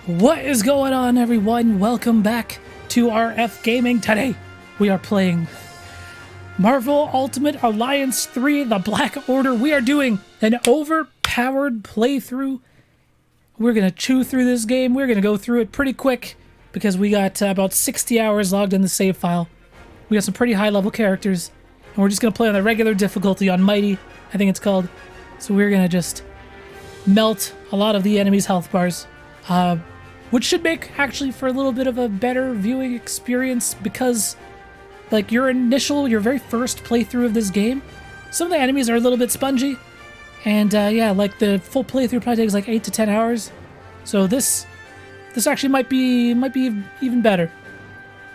What is going on, everyone? Welcome back to RF Gaming. Today, we are playing Marvel Ultimate Alliance 3, The Black Order. We are doing an overpowered playthrough. We're going to chew through this game. We're going to go through it pretty quick because we got about 60 hours logged in the save file. We got some pretty high-level characters, and we're just going to play on the regular difficulty on Mighty, I think it's called. So we're going to just melt a lot of the enemy's health bars. Which should make actually for a little bit of a better viewing experience because like your very first playthrough of this game, some of the enemies are a little bit spongy, and yeah, like the full playthrough probably takes like 8 to 10 hours. So this actually might be even better.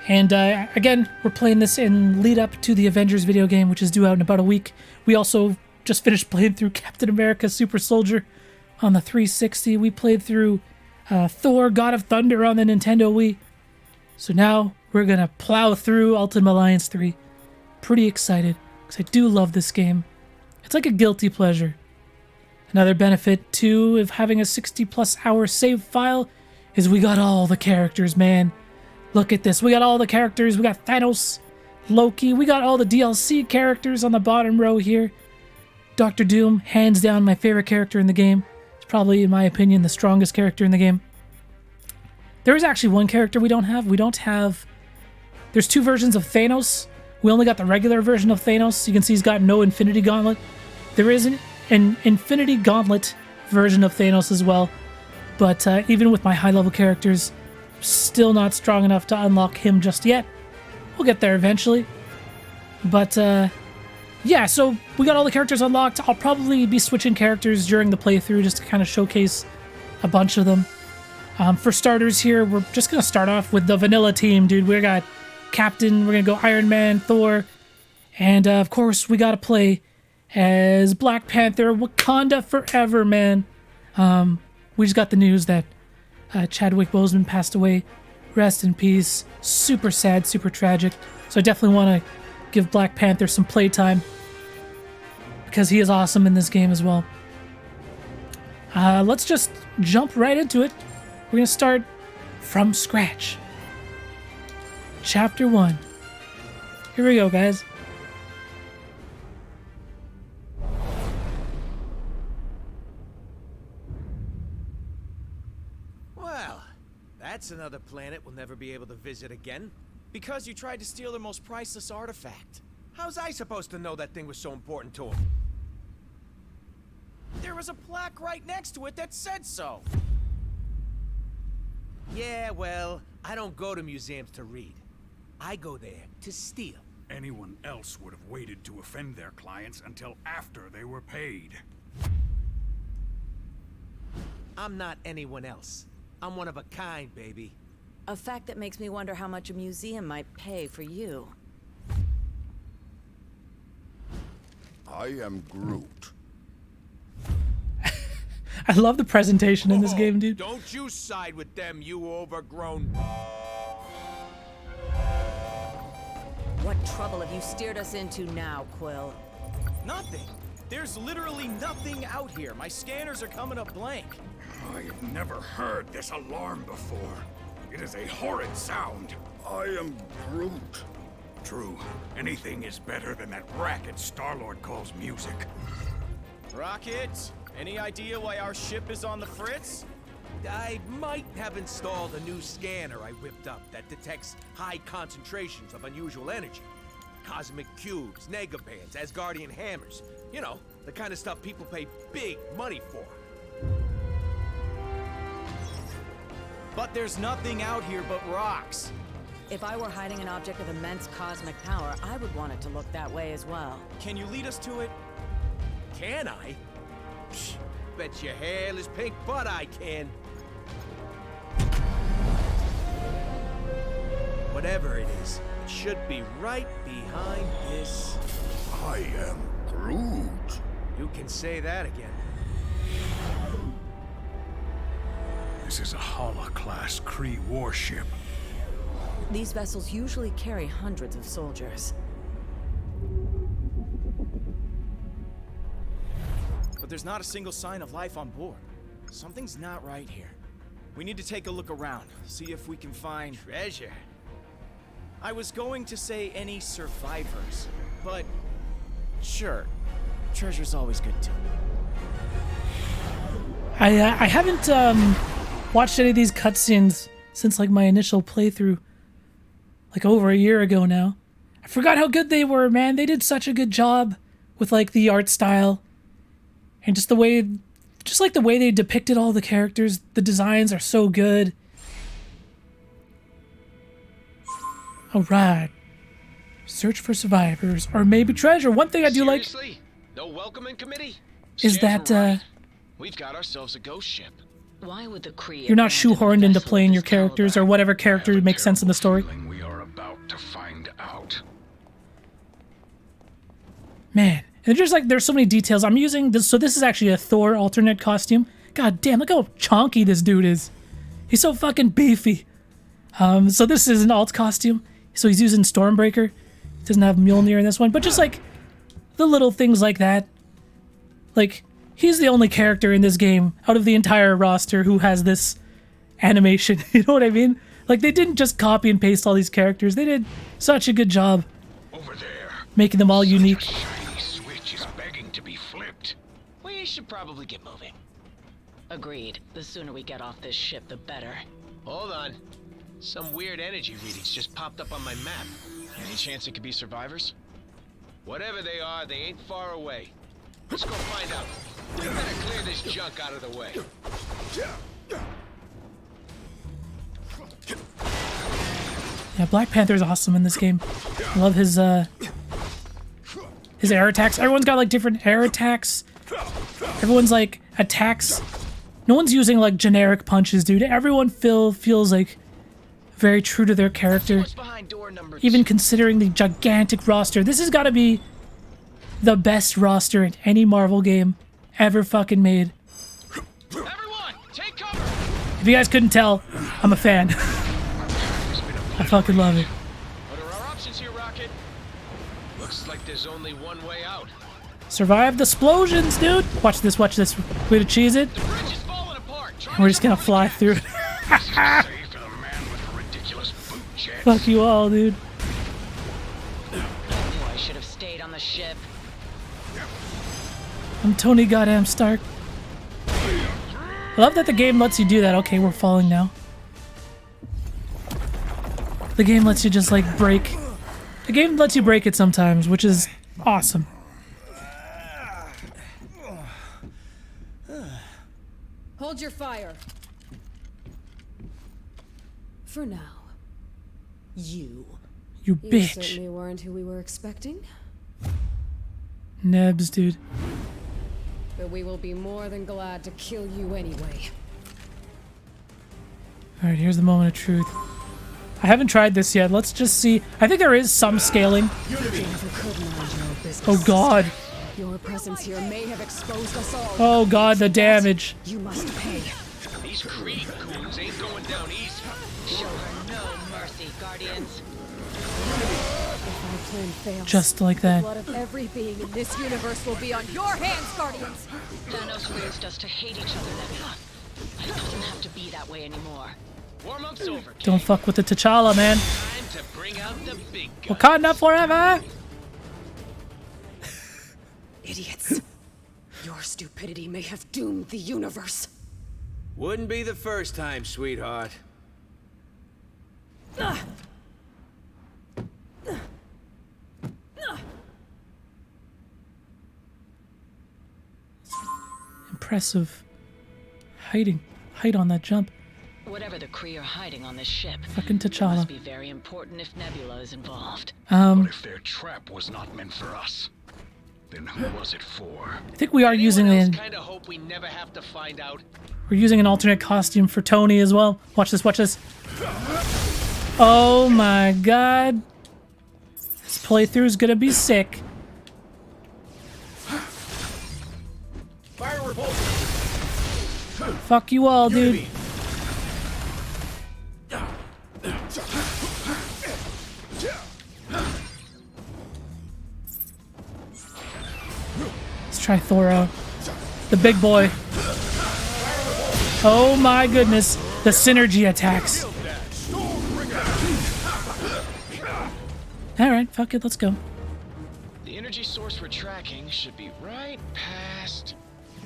And again, we're playing this in lead up to the Avengers video game, which is due out in about a week. We also just finished playing through Captain America Super Soldier on the 360. We played through Thor, God of Thunder on the Nintendo Wii. So now we're going to plow through Ultimate Alliance 3. Pretty excited, because I do love this game. It's like a guilty pleasure. Another benefit, too, of having a 60-plus hour save file is we got all the characters, man. Look at this. We got all the characters. We got Thanos, Loki. We got all the DLC characters on the bottom row here. Doctor Doom, hands down my favorite character in the game. Probably, in my opinion, the strongest character in the game. There is actually one character we don't have. There's two versions of Thanos. We only got the regular version of Thanos. You can see he's got no Infinity Gauntlet. There is an Infinity Gauntlet version of Thanos as well. But even with my high-level characters, still not strong enough to unlock him just yet. We'll get there eventually. But yeah, so we got all the characters unlocked. I'll probably be switching characters during the playthrough just to kind of showcase a bunch of them. For starters here, we're just going to start off with the vanilla team, dude. We got Captain, we're going to go Iron Man, Thor, and of course we got to play as Black Panther, Wakanda forever, man. We just got the news that Chadwick Boseman passed away. Rest in peace. Super sad, super tragic. So I definitely want to give Black Panther some playtime because he is awesome in this game as well. Let's just jump right into it. We're going to start from scratch. Chapter 1. Here we go, guys. Well, that's another planet we'll never be able to visit again. Because you tried to steal their most priceless artifact. How's I supposed to know that thing was so important to him? There was a plaque right next to it that said so. Yeah, well, I don't go to museums to read. I go there to steal. Anyone else would have waited to offend their clients until after they were paid. I'm not anyone else. I'm one of a kind, baby. A fact that makes me wonder how much a museum might pay for you. I am Groot. I love the presentation in this game, dude. Don't you side with them, you overgrown... What trouble have you steered us into now, Quill? Nothing. There's literally nothing out here. My scanners are coming up blank. I have never heard this alarm before. It is a horrid sound. I am Groot. True, anything is better than that racket Star-Lord calls music. Rocket, any idea why our ship is on the fritz? I might have installed a new scanner I whipped up that detects high concentrations of unusual energy. Cosmic cubes, negabands, Asgardian hammers. You know, the kind of stuff people pay big money for. But there's nothing out here but rocks. If I were hiding an object of immense cosmic power, I would want it to look that way as well. Can you lead us to it? Can I? Psh, bet your hairless pink butt I can. Whatever it is, it should be right behind this. I am Groot. You can say that again. This is a Hala-class Kree warship. These vessels usually carry hundreds of soldiers. But there's not a single sign of life on board. Something's not right here. We need to take a look around, see if we can find treasure. I was going to say any survivors, but sure, treasure's always good too. I haven't watched any of these cutscenes since like my initial playthrough, like over a year ago now. I forgot how good they were, man. They did such a good job with like the art style and just the way they depicted all the characters. The designs are so good. All right. Search for survivors or maybe treasure. One thing I do like no welcoming committee is that we've got ourselves a ghost ship. Why would the Kree you're not abandon a shoehorned into vessel playing of your this characters or caliber? whatever character makes sense in the story. We are about to find out. Man, and there's so many details. I'm using this, so this is actually a Thor alternate costume. God damn, look how chonky this dude is. He's so fucking beefy. So this is an alt costume. So he's using Stormbreaker. He doesn't have Mjolnir in this one, but just like the little things like that. Like, he's the only character in this game out of the entire roster who has this animation. You know what I mean? Like, they didn't just copy and paste all these characters. They did such a good job Over there. making them all unique. Shiny switch is begging to be flipped. We should probably get moving. Agreed. The sooner we get off this ship, the better. Hold on. Some weird energy readings just popped up on my map. Any chance it could be survivors? Whatever they are, they ain't far away. Let's go find out. We better clear this junk out of the way. Yeah, Black Panther's awesome in this game. I love his air attacks. Everyone's got like different air attacks. Everyone's like attacks. No one's using like generic punches, dude. Everyone feels like very true to their character. What's behind door number Even 2? considering the gigantic roster. This has got to be the best roster in any Marvel game ever fucking made. Everyone, take cover! If you guys couldn't tell, I'm a fan. I fucking love it. What are our options here, Rocket? Looks like there's only one way out. Survive the explosions, dude. Watch this, watch this. Way to cheese it. The bridge is falling apart. Try We're just gonna fly through it. This is safe for the man with a ridiculous boot jet. Fuck you all, dude. I knew I should have stayed on the ship. I'm Tony Goddamn Stark. I love that the game lets you do that. Okay, we're falling now. The game lets you just like break. The game lets you break it sometimes, which is awesome. Hold your fire. For now. You You bitch. certainly weren't who we were expecting, Nebs, dude. but we will be more than glad to kill you anyway. Alright, here's the moment of truth. I haven't tried this yet. Let's just see. I think there is some scaling. Jennifer could mind your own business. Oh god. Your presence here may have exposed us all. Oh god, the damage. You must pay. These Kree goons ain't going down easy. Show her no mercy, Guardians. If our plan fails, Just like the that. blood of every being in this universe will be on your hands, Guardians! Thanos raised us to hate each other, Nebula. But it doesn't have to be that way anymore. Warm-up's over, kid. Don't fuck with the T'Challa, man. Time to bring out the big gun. Wakanda forever! Idiots. Your stupidity may have doomed the universe. Wouldn't be the first time, sweetheart. Impressive. Height on that jump. Whatever the Kree are hiding on this ship, Fucking must T'Challa. be very important if Nebula is involved. But if their trap was not meant for us, then who was it for? I think we are using Kind of hope we never have to find out. we're using an alternate costume for Tony as well. Watch this, watch this. Oh my god. This playthrough is gonna be sick. Fire repulsor. Fuck you all, dude. Let's try Thor out. The big boy. Oh my goodness. the synergy attacks. All right, fuck it, let's go. The energy source we're tracking should be right past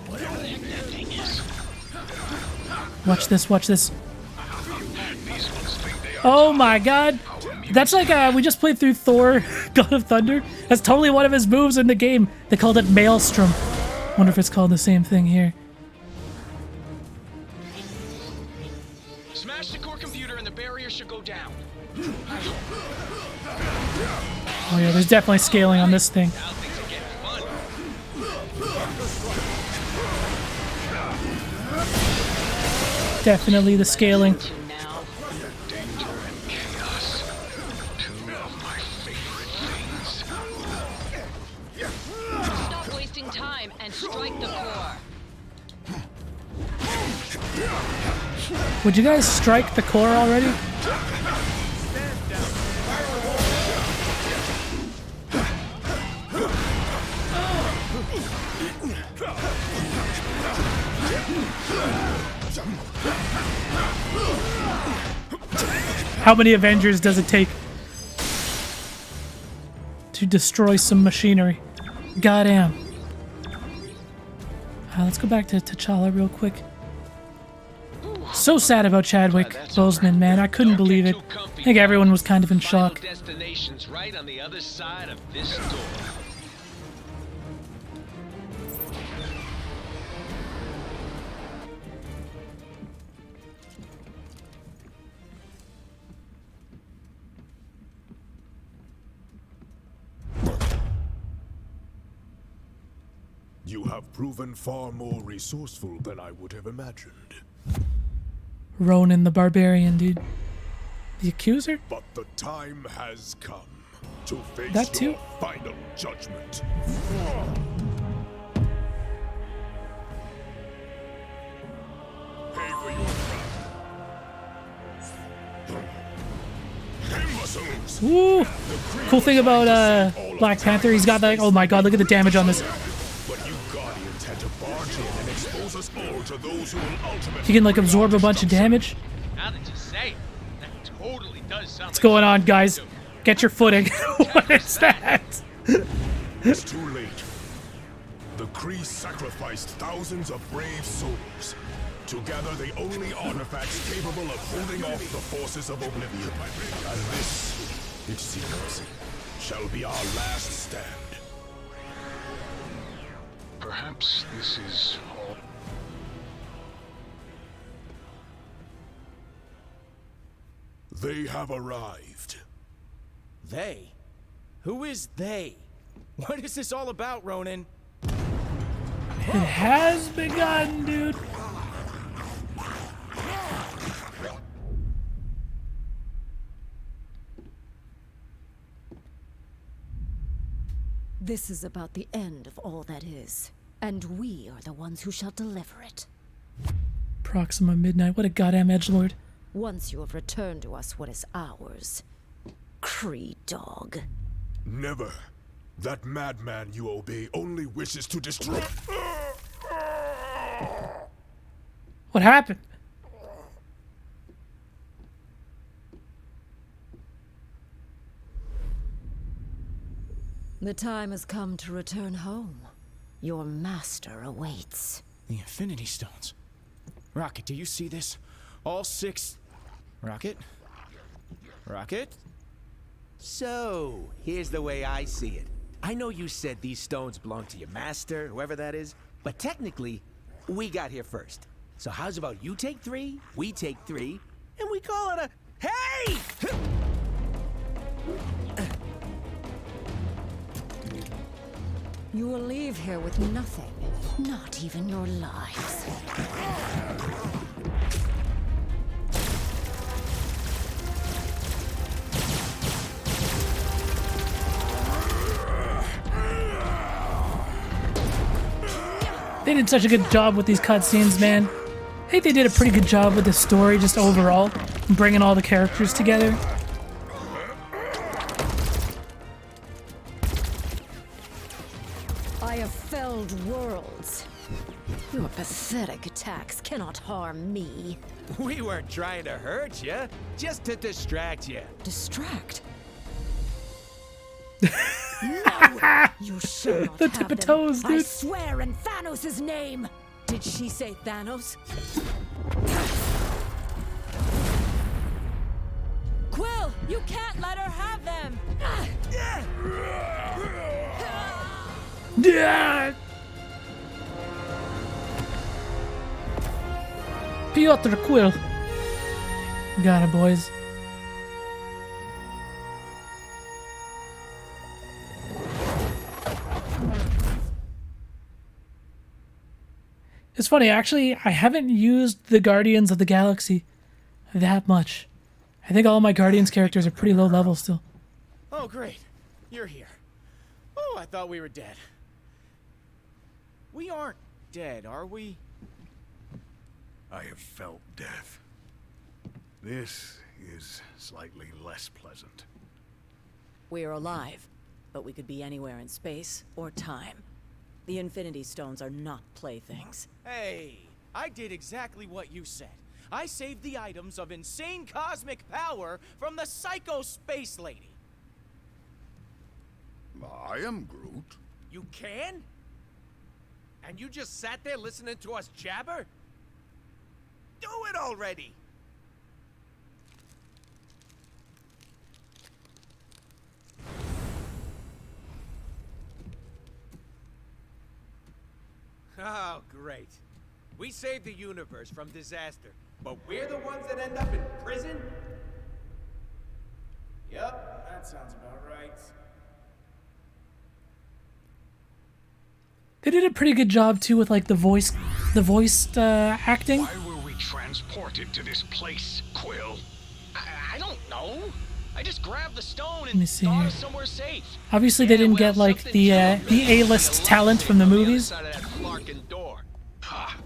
whatever the heck that thing is. Watch this, watch this. Oh my god. That's like, we just played through Thor, God of Thunder. That's totally one of his moves in the game. They called it Maelstrom. Wonder if it's called the same thing here. Smash the core computer and the barrier should go down. Oh yeah, there's definitely scaling on this thing. Now things are getting fun. Definitely the scaling. Danger and chaos. Two of my favorite things. Stop wasting time and strike the core. Would you guys strike the core already? How many Avengers does it take to destroy some machinery? Goddamn. Let's go back to T'Challa real quick. So sad about Chadwick Boseman, man. I couldn't believe it. I think everyone was kind of in shock. Final destination's right on the other side of this door. You have proven far more resourceful than I would have imagined. Ronan the Barbarian, dude. The Accuser? But the time has come to face That too? your final judgment. Pay for your crime. Imbeciles! Woo! Cool thing about Black Panther, he's got that. Oh my god, look at the damage on this. But you Guardians had to barge in and expose us all to those who will ultimately... He can like absorb a bunch of damage. Now that you say it, that totally does sound What's going on, guys? Get your footing. What is that? It's too late. The Kree sacrificed thousands of brave souls to gather the only artifacts capable of holding off the forces of oblivion. And this, it seems, shall be our last stand. Perhaps this is all. They have arrived. They? Who is they? What is this all about, Ronan? It has begun, dude. This is about the end of all that is, and we are the ones who shall deliver it. Proxima Midnight, what a goddamn edgelord. Once you have returned to us what is ours. Kree dog. Never. That madman you obey only wishes to destroy. What happened? The time has come to return home. Your master awaits. The Infinity Stones. Rocket, do you see this? All 6... Rocket? Rocket? So, here's the way I see it. I know you said these stones belong to your master, whoever that is, but technically, we got here first. So how's about you take 3, we take 3, and we call it a... Hey! You will leave here with nothing, not even your lives. They did such a good job with these cutscenes, man. I think they did a pretty good job with the story just overall, bringing all the characters together. I have felled worlds. Your pathetic attacks cannot harm me. We weren't trying to hurt you, just to distract you. Distract? No! You shall not The have tip of them. toes, I dude. swear in Thanos' name! Did she say Thanos? Quill, you can't let her have them! Yeah. Piotr Quill. Got it, boys. It's funny, actually, I haven't used the Guardians of the Galaxy that much. I think all my Guardians characters are pretty low level still. Oh, great. You're here. Oh, I thought we were dead. We aren't dead, are we? I have felt death. This is slightly less pleasant. We are alive, but we could be anywhere in space or time. The Infinity Stones are not playthings. Hey, I did exactly what you said. I saved the items of insane cosmic power from the Psycho Space Lady. I am Groot. You can? And you just sat there listening to us jabber? Do it already! Oh, great. We saved the universe from disaster, but we're the ones that end up in prison? Yep, that sounds about right. They did a pretty good job too with like the voiced acting. Why were we transported to this place, Quill? I don't know. I just grabbed the stone me and see thought it here. was somewhere safe. Obviously, they didn't get like the A-list talent from the movies, Ha!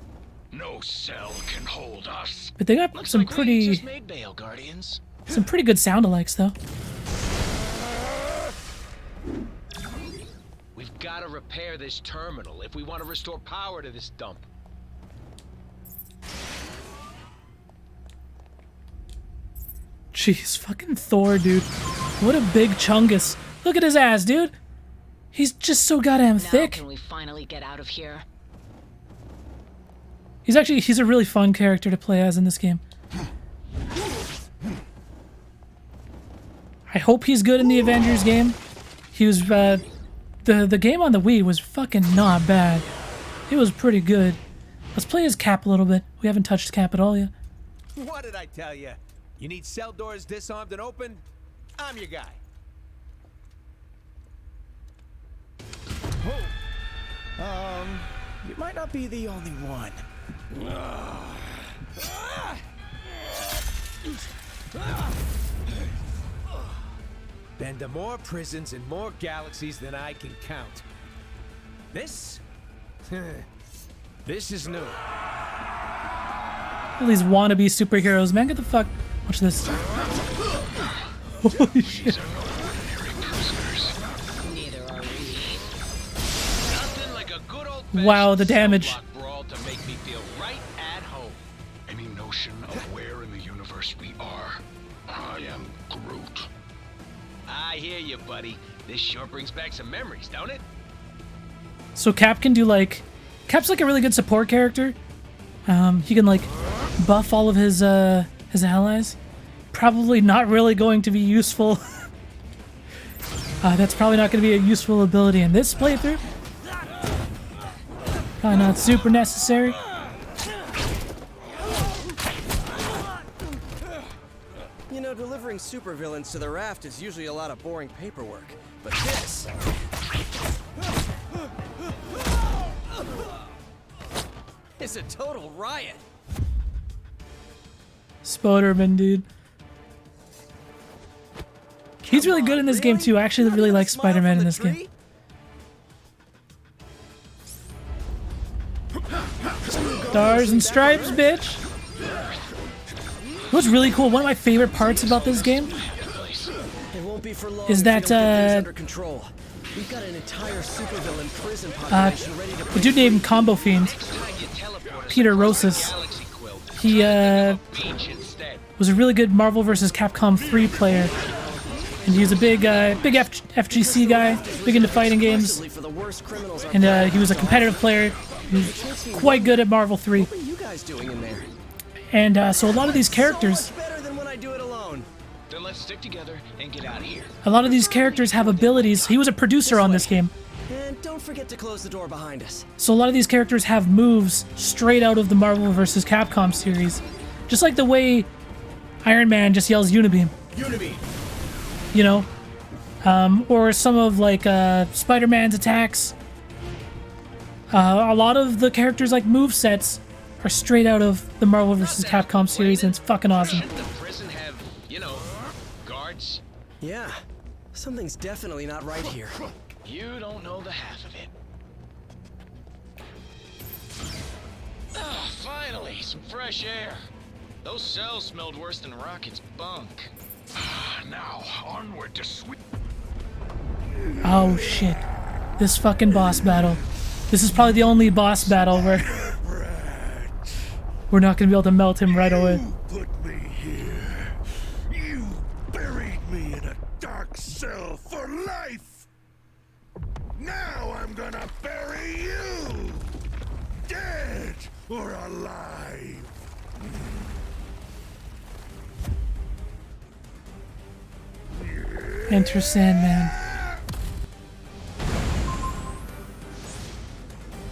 No cell can hold us. but they got Looks some like we just pretty made bail, Guardians. good sound-alikes though. We've got to repair this terminal if we want to restore power to this dump. Jeez, fucking Thor, dude. What a big chungus. Look at his ass, dude. He's just so goddamn Now thick. can we finally get out of here? He's a really fun character to play as in this game. I hope he's good in the Avengers game. He was, the game on the Wii was fucking not bad. It was pretty good. Let's play as Cap a little bit. We haven't touched Cap at all yet. What did I tell you? You need cell doors disarmed and opened? I'm your guy. Oh. You might not be the only one. Been to more prisons and more galaxies than I can count. This? This is new. All these wannabe superheroes, man, get the fuck. Watch this. Holy shit. Neither are we. Nothing like a good old Wow, the damage. brawl to make me feel right at home. Any notion of where in the universe we are? I am Groot. I hear you, buddy. This sure brings back some memories, don't it? So Cap can do like... Cap's like a really good support character. He can like buff all of his allies. Probably not really going to be useful. That's probably not going to be a useful ability in this playthrough. Probably not super necessary. You know, delivering supervillains to the Raft is usually a lot of boring paperwork. But this... it's a total riot. Spoderman, dude. He's really good in this game too. I actually really like Spider-Man in this game. Stars and stripes, bitch. What's really cool, one of my favorite parts about this game It won't be for long is if that we don't get things under control. We've got an entire supervillain prison population ready to The dude named Combo Fiend, Peter Rosas, he was a really good Marvel vs. Capcom 3 player. And he was a big FGC guy, big into fighting games. And he was a competitive player. He was quite good at Marvel 3. What are you guys doing in there? And so a lot of these characters, Better than when I do it alone. Then let's stick together and get out of here. a lot of these characters have abilities. He was a producer on this game. And don't forget to close the door behind us. So a lot of these characters have moves straight out of the Marvel vs. Capcom series. Just like the way Iron Man just yells Unibeam. Unibeam. You know? Or some of like Spider-Man's attacks. A lot of the characters like movesets are straight out of the Marvel vs. Capcom series, and it's fucking awesome. Shouldn't the prison have, you know, guards? Yeah, something's definitely not right here. You don't know the half of it. Ah, finally, some fresh air. Those cells smelled worse than Rocket's bunk. Now, onward to sweet. Oh shit. This fucking boss battle. This is probably the only boss battle where we're not gonna be able to melt him right away. You put me here. You buried me in a dark cell for life. Now I'm gonna bury you. Dead or alive. Enter Sandman.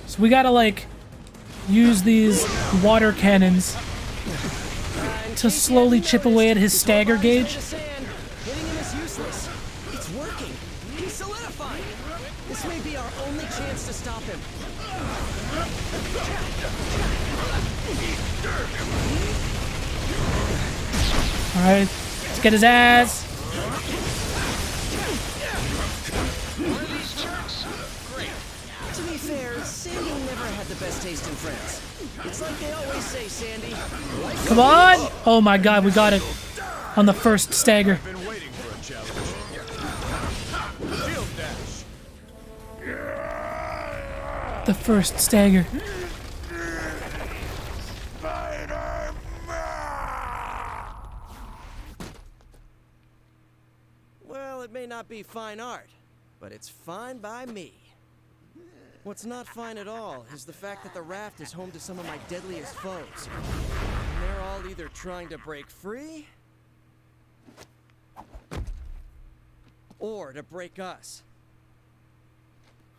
So we gotta like use these water cannons to slowly chip away at his stagger gauge. Hitting him is useless. It's working. He's solidifying. This may be our only chance to stop him. Alright, let's get his ass. To be fair, Sandy never had the best taste in friends. It's like they always say, Sandy. Come on! Oh my god, we got it. On the first stagger. Been waiting for a challenge. Shield dash. The first stagger. Well, it may not be fine art, but it's fine by me. What's not fine at all is the fact that the raft is home to some of my deadliest foes. And they're all either trying to break free or to break us.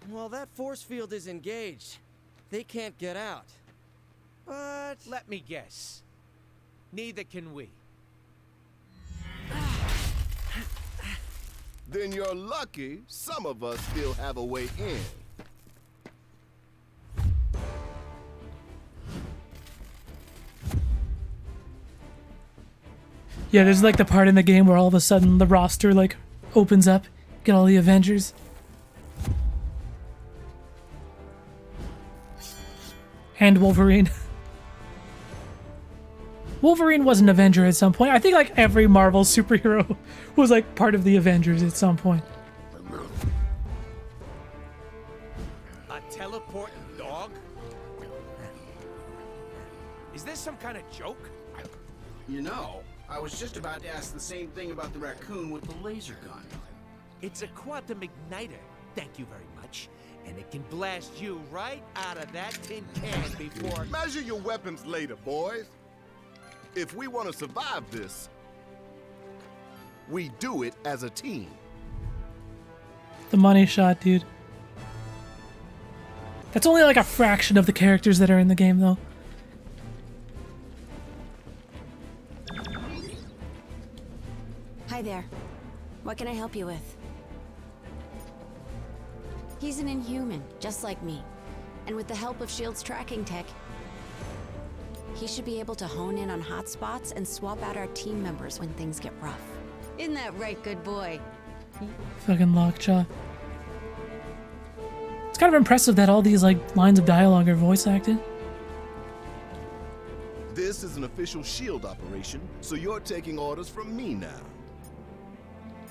While that force field is engaged, they can't get out. But Let me guess. Neither can we. Then you're lucky some of us still have a way in. Yeah, there's like the part in the game where all of a sudden the roster like opens up, get all the Avengers. And Wolverine. Wolverine was an Avenger at some point. I think like every Marvel superhero was like part of the Avengers at some point. A teleporting dog? Is this some kind of joke? You know, I was just about to ask the same thing about the raccoon with the laser gun. It's a quantum igniter. Thank you very much. And it can blast you right out of that tin can before... Measure your weapons later, boys. If we want to survive this, we do it as a team. The money shot, dude. That's only like a fraction of the characters that are in the game, though. Hi there. What can I help you with? He's an Inhuman, just like me. And with the help of S.H.I.E.L.D.'s tracking tech, he should be able to hone in on hotspots and swap out our team members when things get rough. Isn't that right, good boy? Fucking Lockjaw. It's kind of impressive that all these like lines of dialogue are voice acted. This is an official S.H.I.E.L.D. operation, so you're taking orders from me now.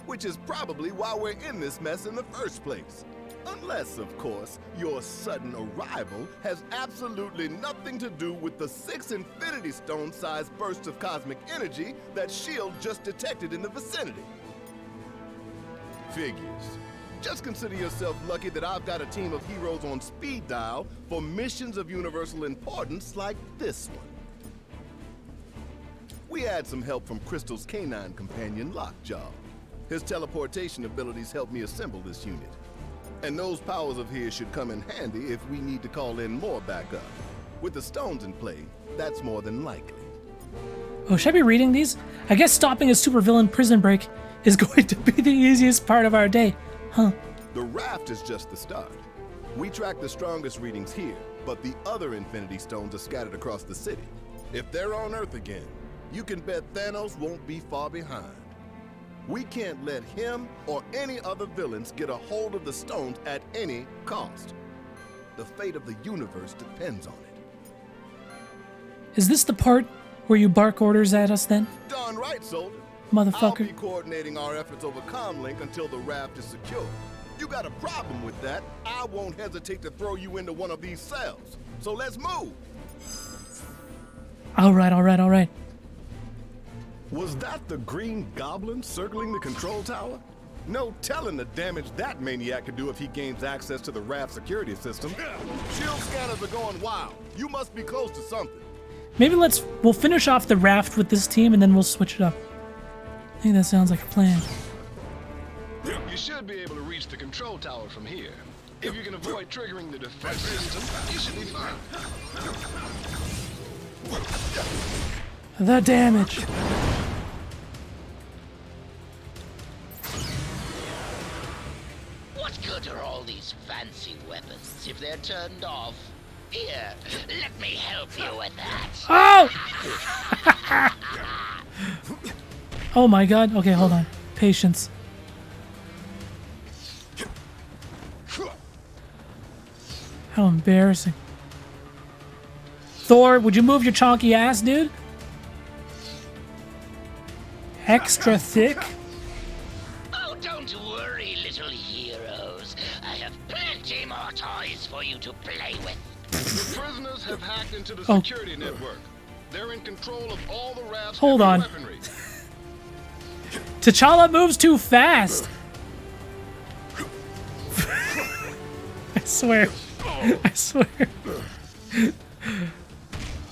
which is probably why we're in this mess in the first place. Unless, of course, your sudden arrival has absolutely nothing to do with the 6 Infinity Stone-sized bursts of cosmic energy that S.H.I.E.L.D. just detected in the vicinity. Figures. Just consider yourself lucky that I've got a team of heroes on speed dial for missions of universal importance like this one. We had some help from Crystal's canine companion, Lockjaw. His teleportation abilities helped me assemble this unit. And those powers of his should come in handy if we need to call in more backup. With the stones in play, that's more than likely. Oh, should I be reading these? I guess stopping a supervillain prison break is going to be the easiest part of our day. Huh. The Raft is just the start. We track the strongest readings here, but the other Infinity Stones are scattered across the city. If they're on Earth again, you can bet Thanos won't be far behind. We can't let him or any other villains get a hold of the stones at any cost. The fate of the universe depends on it. Is this the part where you bark orders at us then? Darn right, soldier. Motherfucker. I'll be coordinating our efforts over comlink until the Raft is secure. You got a problem with that, I won't hesitate to throw you into one of these cells. So let's move. All right. Was that the green goblin circling the control tower? No telling the damage that maniac could do if he gains access to the Raft security system. S.H.I.E.L.D. scanners are going wild. You must be close to something. Maybe we'll finish off the Raft with this team and then we'll switch it up. I think that sounds like a plan. You should be able to reach the control tower from here. If you can avoid triggering the defense system, you should be fine. The damage. What good are all these fancy weapons if they're turned off? Here, let me help you with that. Oh! Oh my god. Okay, hold on. Patience. How embarrassing. Thor, would you move your chonky ass, dude? Extra thick? Oh, don't worry, little heroes. I have plenty more toys for you to play with. The prisoners have hacked into the security network. They're in control of all the Raft's Hold on. weaponry. T'Challa moves too fast. I swear.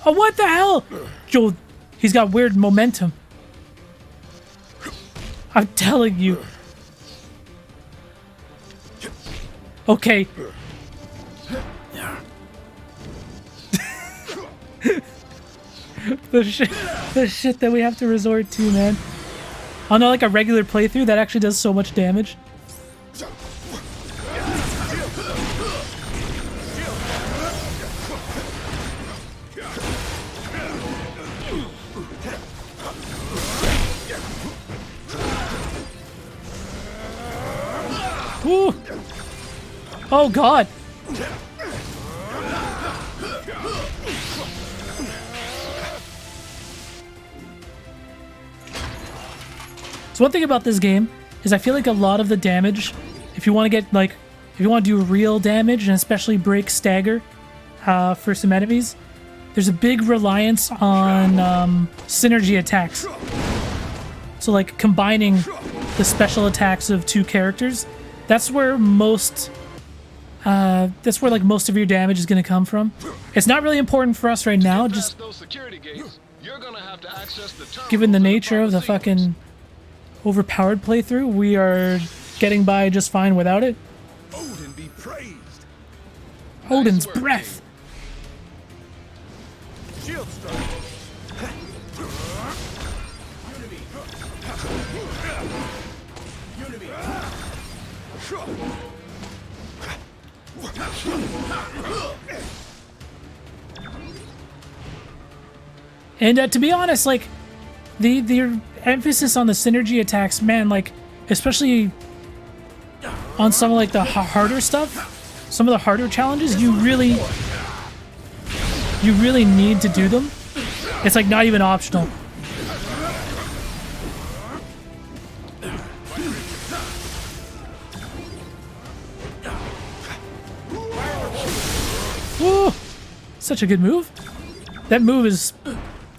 Oh, what the hell? Joel, he's got weird momentum. I'm telling you. Okay. the shit that we have to resort to, man. On like a regular playthrough, that actually does so much damage. Ooh. Oh god. So one thing about this game is I feel like a lot of the damage, if you want to get like, if you want to do real damage and especially break stagger for some enemies, there's a big reliance on synergy attacks. So like combining the special attacks of two characters, that's where most like most of your damage is going to come from. It's not really important for us right now, just given the nature of the fucking overpowered playthrough, we are getting by just fine without it. Odin be praised. Odin's breath. Shield strike. And to be honest, like the emphasis on the synergy attacks, man, like especially on some of like the harder stuff, some of the harder challenges, you really need to do them. It's like not even optional. Such a good move. That move is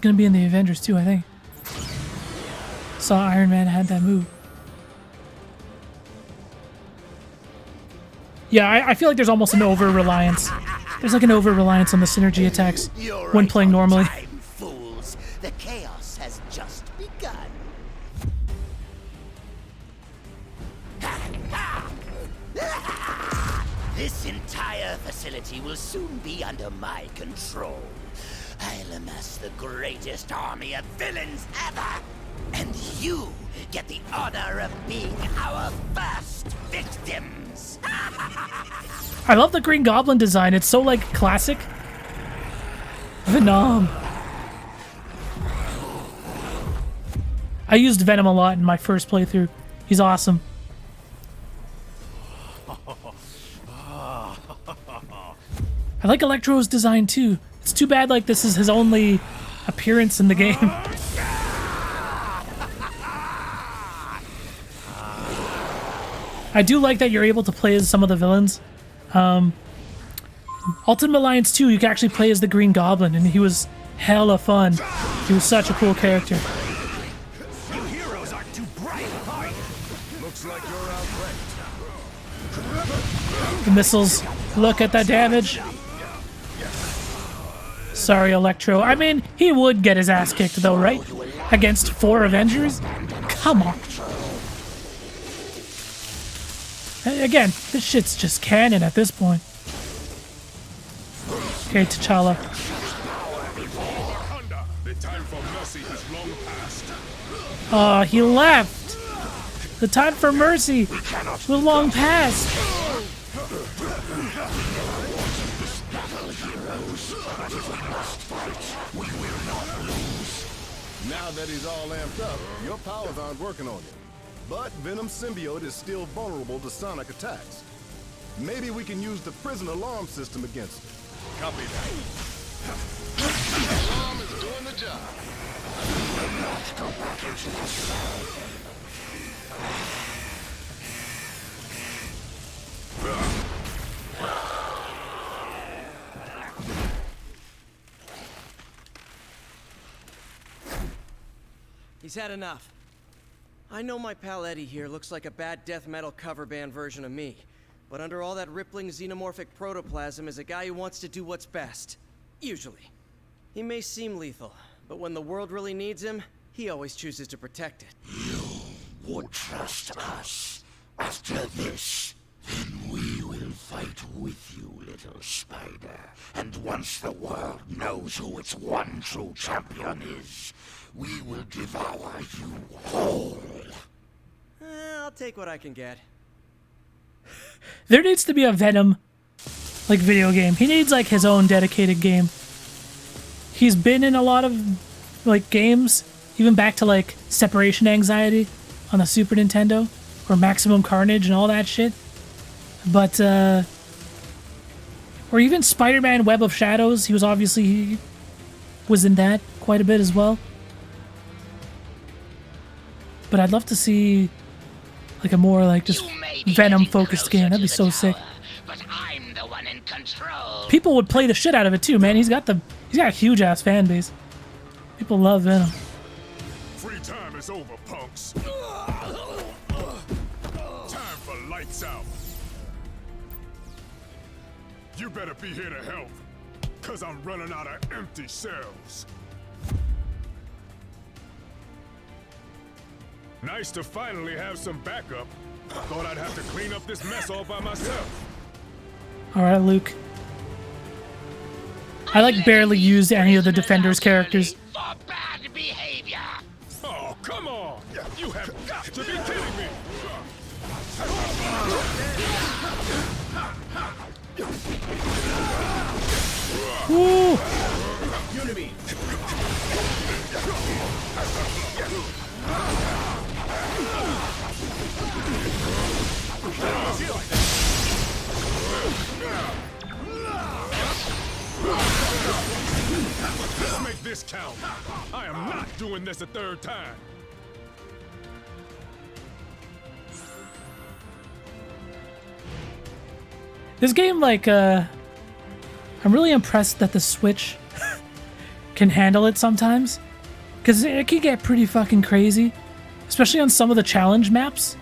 gonna be in the Avengers too, I think. Saw Iron Man had that move. Yeah, I feel like there's almost an over-reliance. There's like an over-reliance on the synergy attacks when playing normally. Time, fools. The chaos has just begun. This entire facility will soon be under my control. I'll amass the greatest army of villains ever. And you get the honor of being our first victims. I love the Green Goblin design. It's so, like, classic. Venom. I used Venom a lot in my first playthrough. He's awesome. I like Electro's design, too. It's too bad, like, this is his only appearance in the game. I do like that you're able to play as some of the villains. Ultimate Alliance 2, you can actually play as the Green Goblin, and he was hella fun. He was such a cool character. You heroes aren't too bright, are you? Looks like you're outranked. The missiles, look at the damage. Sorry, Electro. I mean, he would get his ass kicked, though, right? Against 4 Avengers? Come on. Again, this shit's just canon at this point. Okay, T'Challa. Wakanda, the time for mercy has long passed. Oh, he left. The time for mercy was long past. Now that he's all amped up, your powers aren't working on you. But Venom's symbiote is still vulnerable to sonic attacks. Maybe we can use the prison alarm system against it. Copy that. Alarm is doing the job. He's had enough. I know my pal Eddie here looks like a bad death metal cover band version of me, but under all that rippling xenomorphic protoplasm is a guy who wants to do what's best. Usually. He may seem lethal, but when the world really needs him, he always chooses to protect it. You would trust us. After this, then we will fight with you, little spider. And once the world knows who its one true champion is, we will devour you whole. I'll take what I can get. There needs to be a Venom, like, video game. He needs, like, his own dedicated game. He's been in a lot of, like, games, even back to, like, Separation Anxiety on the Super Nintendo, or Maximum Carnage and all that shit. But, or even Spider-Man Web of Shadows. He was in that quite a bit as well. But I'd love to see, like, a more, like, just Venom-focused game. That'd be so sick. But I'm the one in control. People would play the shit out of it too, man. He's got a huge-ass fan base. People love Venom. Free time is over, punks. Time for lights out. You better be here to help, cause I'm running out of empty cells. Nice to finally have some backup. Thought I'd have to clean up this mess all by myself. Alright, Luke. I, like, barely used any of the Defenders characters. For bad behavior. Oh, come on! You have got to be kidding me! Woo! Unity. Let's make this count. I am not doing this a third time. This game, like, I'm really impressed that the Switch can handle it sometimes. Because it can get pretty fucking crazy. Especially on some of the challenge maps.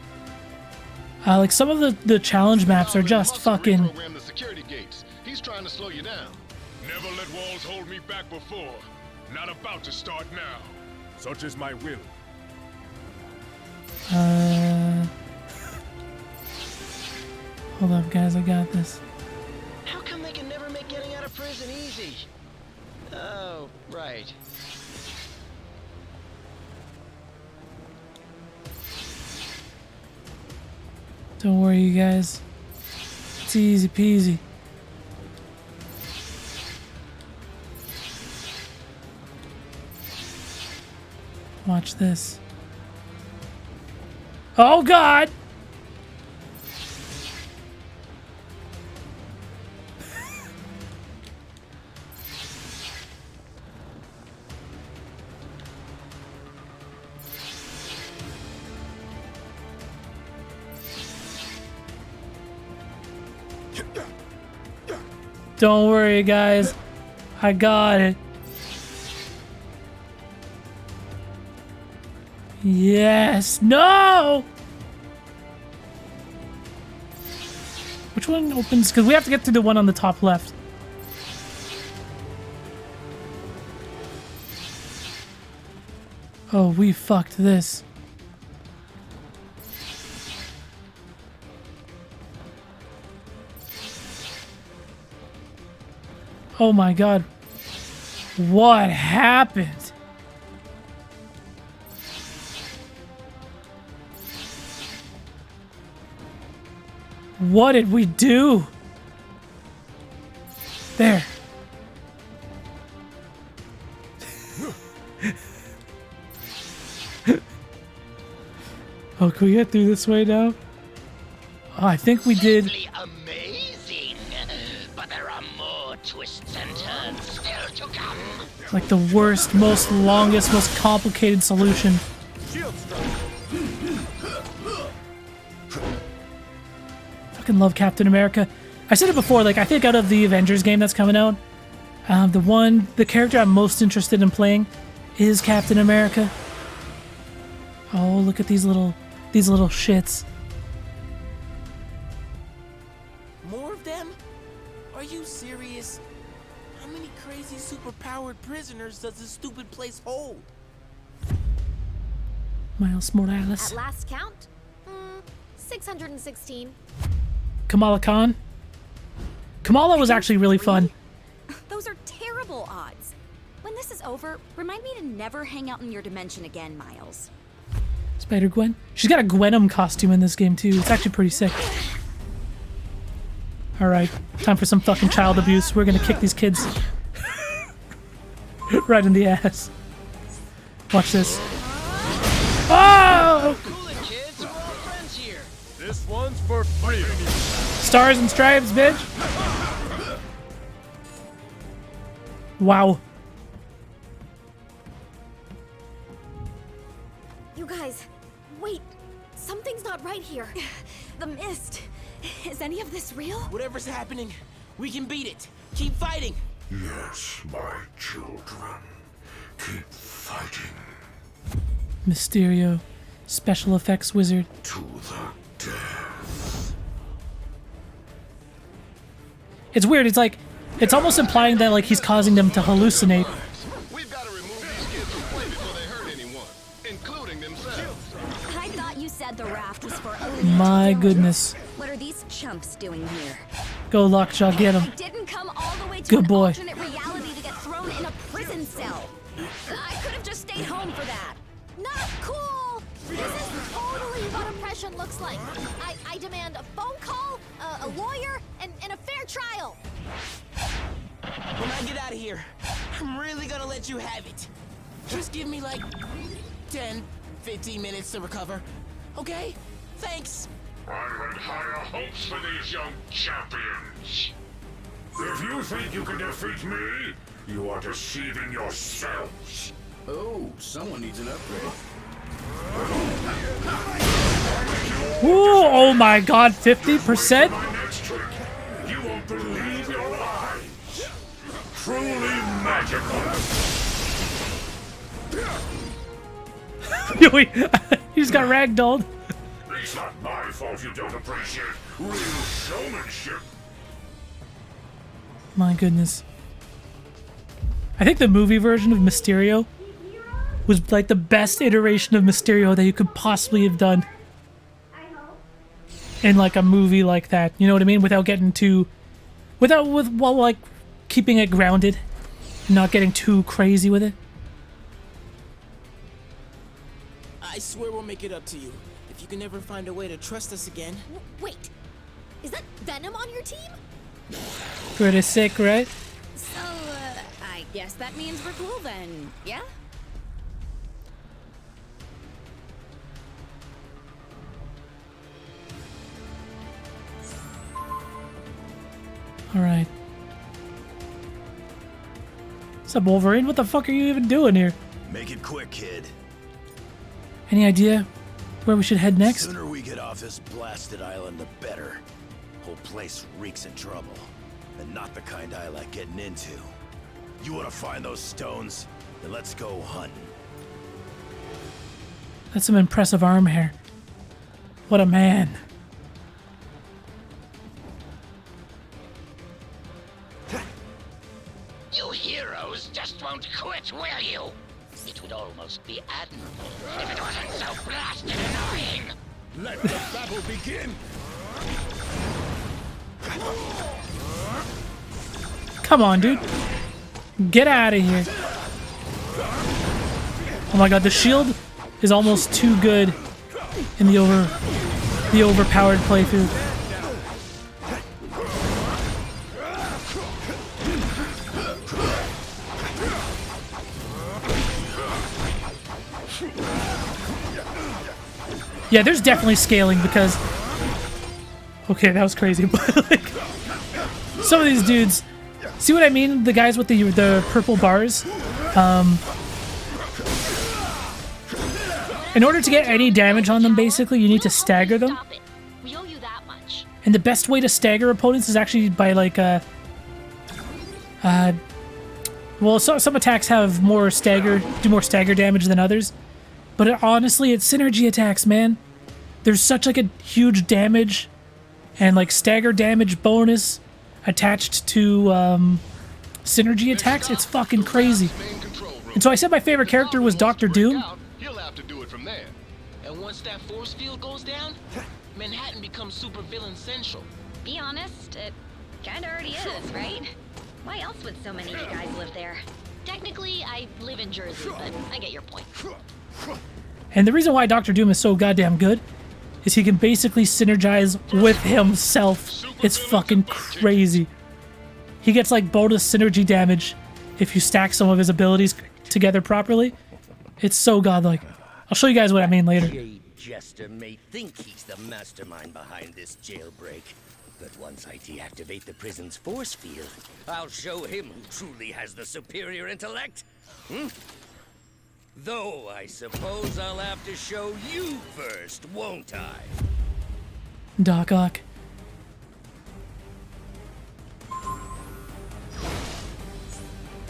Like some of the challenge maps are just fucking... Reprogram the security gates. He's trying to slow you down. Never let walls hold me back before. Not about to start now. Such is my will. Hold up, guys. I got this. How come they can never make getting out of prison easy? Oh, right. Don't worry, you guys. It's easy peasy. Watch this. Oh, God! Don't worry, guys. I got it. Yes. No! Which one opens? Because we have to get to the one on the top left. Oh, we fucked this. Oh my God. What happened? What did we do? There. Oh, can we get through this way now? Oh, I think we did. Simply amazing, but there are more twists and turns still to come. Like the worst, most longest, most complicated solution. Fucking love Captain America. I said it before, like I think out of the Avengers game that's coming out, the character I'm most interested in playing is Captain America. Oh, look at these little shits. More of them? Are you serious? How many crazy superpowered prisoners does this stupid place hold? Miles Morales. At last count, 616. Kamala Khan. Kamala was actually really fun. Those are terrible odds. When this is over, remind me to never hang out in your dimension again, Miles. Spider-Gwen. She's got a Gwenom costume in this game too. It's actually pretty sick. Alright, time for some fucking child abuse. We're gonna kick these kids right in the ass. Watch this. Oh! Cool it, kids. We're all friends here. This one's for free. Stars and stripes, bitch. Wow. You guys, wait. Something's not right here. The mist. Is any of this real? Whatever's happening, we can beat it. Keep fighting. Yes, my children. Keep fighting. Mysterio, special effects wizard. To the death. It's weird. It's like, it's almost implying that like he's causing them to hallucinate. We've got to remove these kids from play before they hurt anyone, including themselves. I thought you said the raft was for My goodness. What are these chumps doing here? Go Lockjaw, get him. I didn't come all the way to Good an boy. alternate reality to get thrown in a prison cell. I could have just stayed home for that. Not cool! This is totally what oppression looks like. I demand a phone call, a lawyer, and a fair trial. When I get out of here, I'm really gonna let you have it. Just give me like 10, 15 minutes to recover. Okay? Thanks. I had higher hopes for these young champions. If you think you can defeat me, you are deceiving yourselves. Oh, someone needs an upgrade. Ooh, oh my God, 50%? My next trick. You won't believe your eyes. Wait, he just got ragdolled. It's not my fault you don't appreciate real showmanship. My goodness. I think the movie version of Mysterio was like the best iteration of Mysterio that you could possibly have done in like a movie like that. You know what I mean? Without getting too, while like keeping it grounded, not getting too crazy with it. I swear we'll make it up to you. If you can ever find a way to trust us again. Wait, is that Venom on your team? Pretty sick, right? So, I guess that means we're cool then, yeah? Alright. What's up, Wolverine? What the fuck are you even doing here? Make it quick, kid. Any idea where we should head next? The sooner we get off this blasted island, the better. Whole place reeks of trouble. And not the kind I like getting into. You want to find those stones? Then let's go hunting. That's some impressive arm hair. What a man. You heroes just won't quit, will you? It would almost be admirable if it wasn't so blasted annoying. Let the battle begin. Come on, dude. Get out of here. Oh my god, the shield is almost too good in the overpowered playthrough. Yeah, there's definitely scaling because... Okay, that was crazy, but like... Some of these dudes... See what I mean? The guys with the purple bars? In order to get any damage on them, basically, you need to stagger them. We owe you that much. And the best way to stagger opponents is actually by like well, some attacks have more do more stagger damage than others. But honestly, it's synergy attacks, man. There's such like a huge damage and like stagger damage bonus attached to synergy attacks. It's fucking crazy. And so I said my favorite character was Dr. Doom. He'll have to do it from there. And once that force field goes down, Manhattan becomes supervillain central. Be honest, it kinda already is, right? Why else would so many of you guys live there? Technically, I live in Jersey, but I get your point. And the reason why Dr. Doom is so goddamn good is he can basically synergize with himself. It's fucking crazy. He gets like bonus synergy damage if you stack some of his abilities together properly. It's so godlike. I'll show you guys what I mean later. Jade Jester may think he's the mastermind behind this jailbreak, but once I deactivate the prison's force field, I'll show him who truly has the superior intellect. Though I suppose I'll have to show you first, won't I? Doc Ock.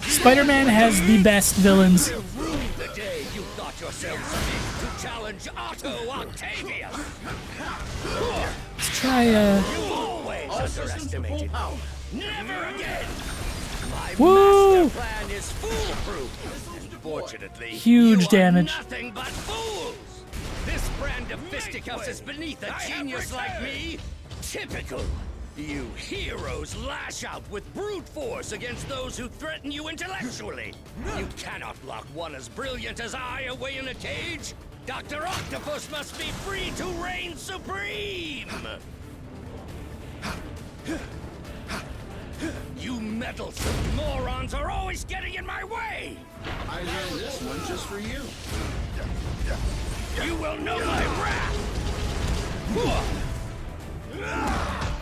Spider-Man has the best villains. The day you thought yourselves fit to challenge Otto Octavius. Let's try You always underestimated me. Never again. My Woo! master plan is foolproof. Unfortunately, Huge you are damage. nothing but fools. This brand of fisticuffs is beneath a genius like me. Typical. You heroes lash out with brute force against those who threaten you intellectually. You cannot lock one as brilliant as I away in a cage. Dr. Octopus must be free to reign supreme. You meddlesome morons are always getting in my way. I learned this one just for you. You will know my wrath.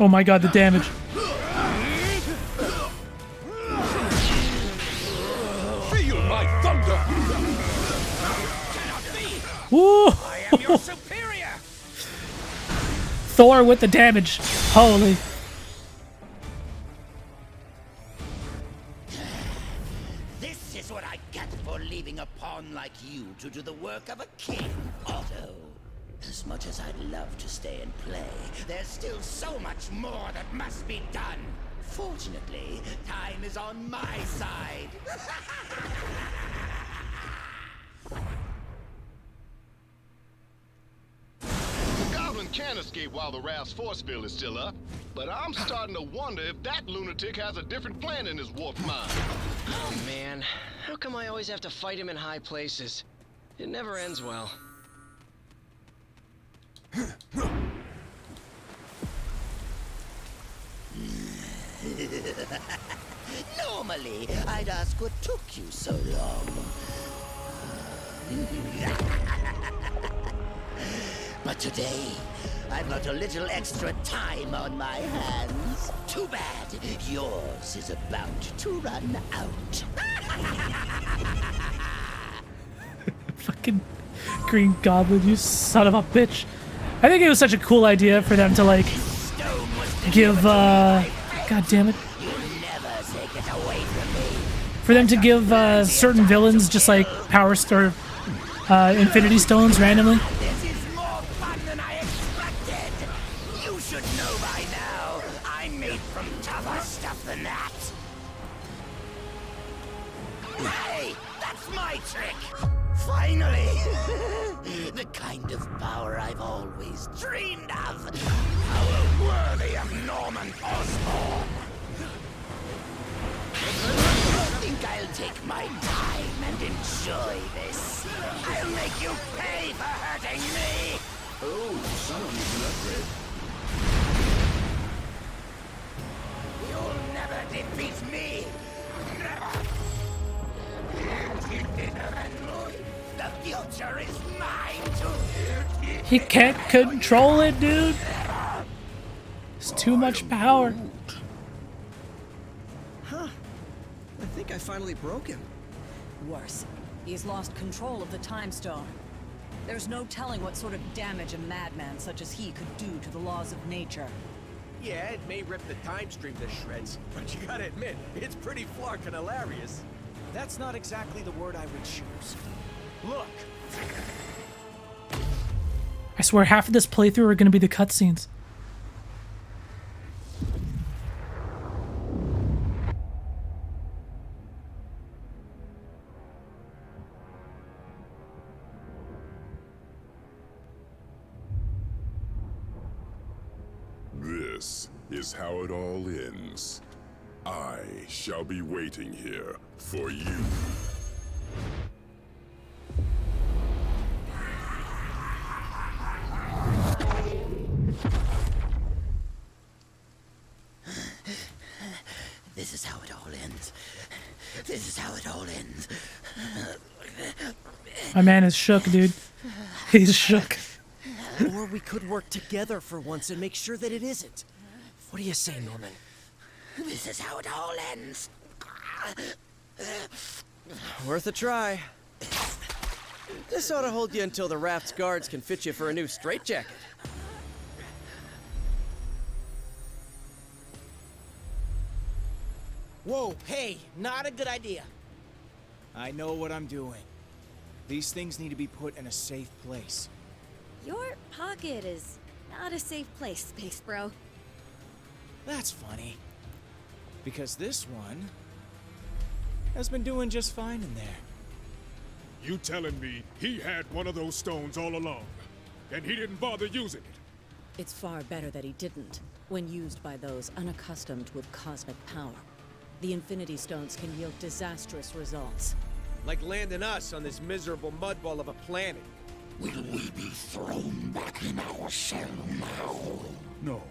Oh my god, the damage. Feel my thunder! Woo! I am your superior. Thor with the damage. Holy. This is what I get for leaving a pawn like you to do the work of a king. as much as I'd love to stay and play, there's still so much more that must be done. Fortunately, time is on my side. The Goblin can escape while the Raft's force field is still up, but I'm starting to wonder if that lunatic has a different plan in his warped mind. Oh man, how come I always have to fight him in high places? It never ends well. Normally, I'd ask what took you so long. But today, I've got a little extra time on my hands. Too bad. Yours is about to run out. Fucking Green Goblin, you son of a bitch. I think it was such a cool idea for them to, like, give, God damn it. For them to give certain villains just, like, Power Star, Infinity Stones randomly. This is more fun than I expected. You should know by now, I'm made from tougher stuff than that. Hey, that's my trick. Finally! The kind of power I've always dreamed of. Power worthy of Norman Osborn. I think I'll take my time and enjoy this. I'll make you pay for hurting me! Oh, someone needs an upgrade. You'll never defeat me! Never! The future is mine to... He can't control it, dude. It's too much power. Huh. I think I finally broke him. Worse, he's lost control of the Time Stone. There's no telling what sort of damage a madman such as he could do to the laws of nature. Yeah, it may rip the time stream to shreds, but you gotta admit, it's pretty flarkin' hilarious. That's not exactly the word I would choose. Look! I swear half of this playthrough are going to be the cutscenes. This is how it all ends. I shall be waiting here for you. This is how it all ends. This is how it all ends. My man is shook, dude. He's shook. Or we could work together for once and make sure that it isn't. What do you say, Norman? This is how it all ends. Worth a try. This ought to hold you until the Raft's guards can fit you for a new straitjacket. Whoa, hey, not a good idea. I know what I'm doing. These things need to be put in a safe place. Your pocket is not a safe place, Space Bro. That's funny. Because this one has been doing just fine in there. You telling me he had one of those stones all along, and he didn't bother using it? It's far better that he didn't, when used by those unaccustomed with cosmic power. The Infinity Stones can yield disastrous results. Like landing us on this miserable mudball of a planet. Will we be thrown back in our shell now? No.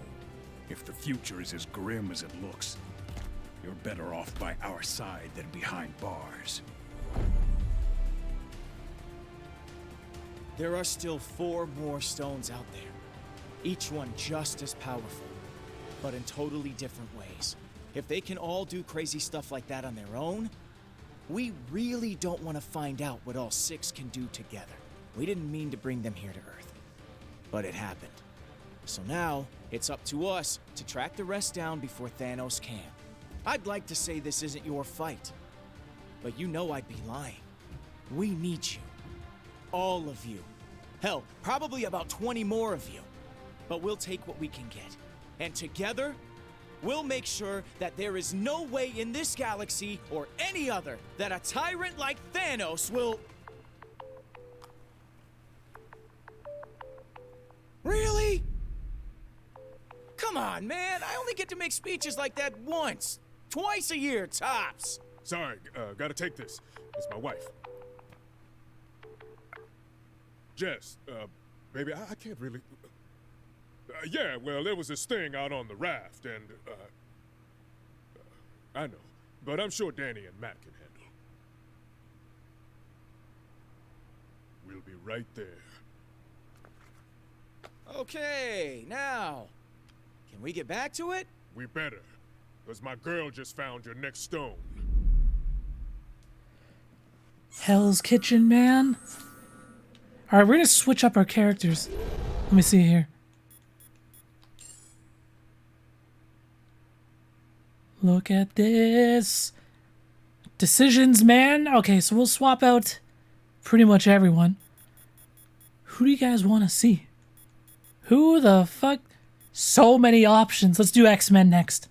If the future is as grim as it looks, you're better off by our side than behind bars. There are still 4 more stones out there. Each one just as powerful, but in totally different ways. If they can all do crazy stuff like that on their own, we really don't want to find out what all 6 can do together. We didn't mean to bring them here to Earth, but it happened. So now, it's up to us to track the rest down before Thanos can. I'd like to say this isn't your fight, but you know I'd be lying. We need you. All of you. Hell, probably about 20 more of you. But we'll take what we can get. And together, we'll make sure that there is no way in this galaxy or any other that a tyrant like Thanos will... Really? Come on, man. I only get to make speeches like that once. Twice a year, tops. Sorry, gotta take this. It's my wife. Jess, baby, I can't really... yeah, well, there was this thing out on the raft, and, I know. But I'm sure Danny and Matt can handle. We'll be right there. Okay, now, can we get back to it? We better, because my girl just found your next stone. Hell's Kitchen, man. All right, we're gonna switch up our characters. Let me see here. Look at this. Decisions, man. Okay, so we'll swap out pretty much everyone. Who do you guys want to see? Who the fuck? So many options. Let's do X-Men next.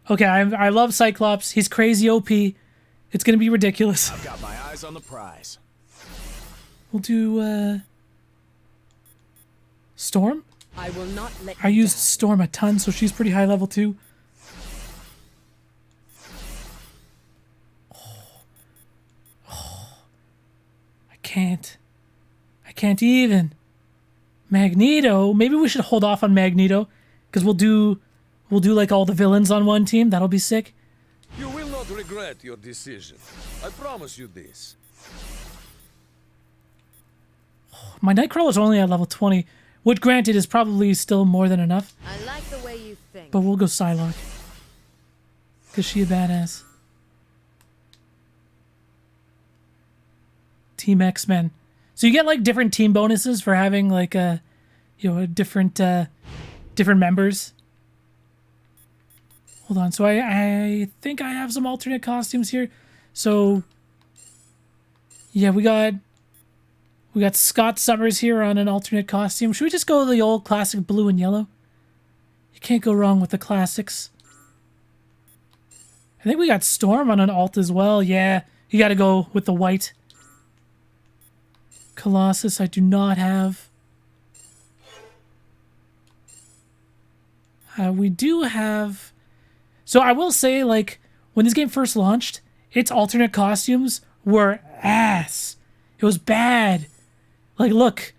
Okay, I love Cyclops. He's crazy OP. It's gonna be ridiculous. I've got my eyes on the prize. We'll do, Storm? I will not let I used Storm a ton, so she's pretty high level too. I can't even. Magneto. Maybe we should hold off on Magneto, because we'll do like all the villains on one team. That'll be sick. You will not regret your decision. I promise you this. My Nightcrawler's only at level 20, which granted is probably still more than enough. I like the way you think. But we'll go Psylocke, because she a badass. Team X-Men. So you get like different team bonuses for having like a different members. Hold on. So I think I have some alternate costumes here. So yeah, we got Scott Summers here on an alternate costume. Should we just go the old classic blue and yellow? You can't go wrong with the classics. I think we got Storm on an alt as well. Yeah, you got to go with the white. Colossus, I do not have. We do have... So I will say, like, when this game first launched, its alternate costumes were ass. It was bad. Like, look.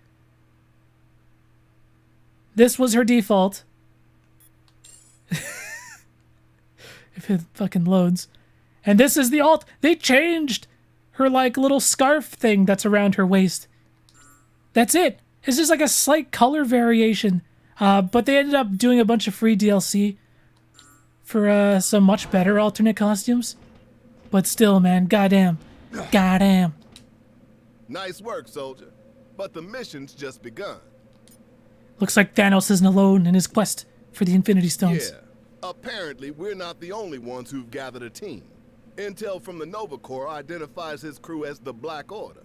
This was her default. If it fucking loads. And this is the alt. They changed her, like, little scarf thing that's around her waist. That's it. It's just like a slight color variation. But they ended up doing a bunch of free DLC for some much better alternate costumes. But still, man, goddamn. Goddamn. Nice work, soldier. But the mission's just begun. Looks like Thanos isn't alone in his quest for the Infinity Stones. Yeah. Apparently, we're not the only ones who've gathered a team. Intel from the Nova Corps identifies his crew as the Black Order.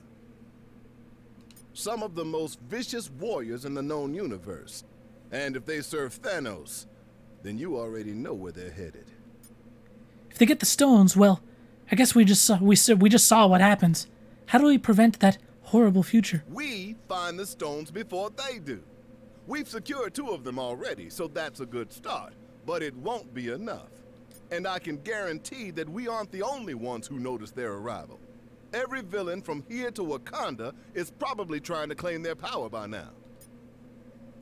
Some of the most vicious warriors in the known universe. And if they serve Thanos, then you already know where they're headed. If they get the stones, well, I guess we just saw what happens. How do we prevent that horrible future? We find the stones before they do. We've secured 2 of them already, so that's a good start. But it won't be enough. And I can guarantee that we aren't the only ones who noticed their arrival. Every villain from here to Wakanda is probably trying to claim their power by now.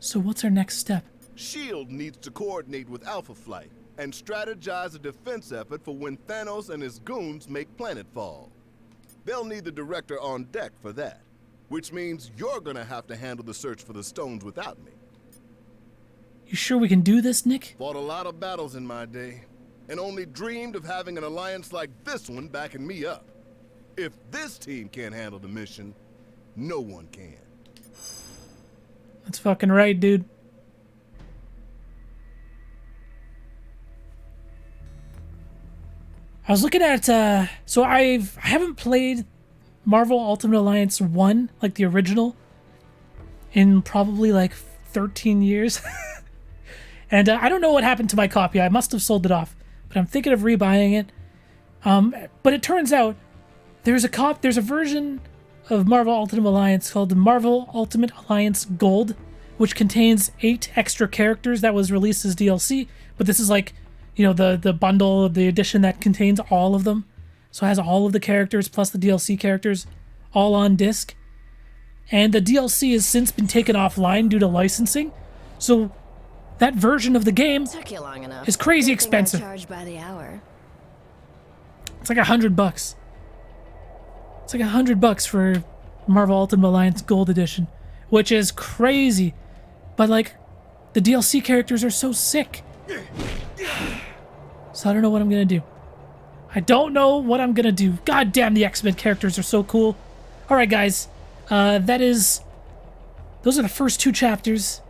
So what's our next step? S.H.I.E.L.D. needs to coordinate with Alpha Flight and strategize a defense effort for when Thanos and his goons make planetfall. They'll need the director on deck for that, which means you're gonna have to handle the search for the stones without me. You sure we can do this, Nick? Fought a lot of battles in my day, and only dreamed of having an alliance like this one backing me up. If this team can't handle the mission, no one can. That's fucking right, dude. I was looking at, so I haven't played Marvel Ultimate Alliance 1, like the original. in probably like 13 years. And I don't know what happened to my copy. I must have sold it off, but I'm thinking of rebuying it. But it turns out there's a version of Marvel Ultimate Alliance called the Marvel Ultimate Alliance Gold, which contains 8 extra characters that was released as DLC. But this is like, you know, the bundle, the edition that contains all of them. So it has all of the characters plus the DLC characters all on disc. And the DLC has since been taken offline due to licensing. So that version of the game is crazy expensive. Charged by the hour. It's like $100. It's like $100 for Marvel Ultimate Alliance Gold Edition, which is crazy. But like, the DLC characters are so sick. So I don't know what I'm gonna do. I don't know what I'm gonna do. God damn, the X-Men characters are so cool. All right, guys. Those are the first 2 chapters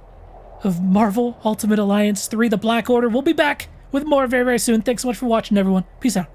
of Marvel Ultimate Alliance 3, The Black Order. We'll be back with more very, very soon. Thanks so much for watching, everyone. Peace out.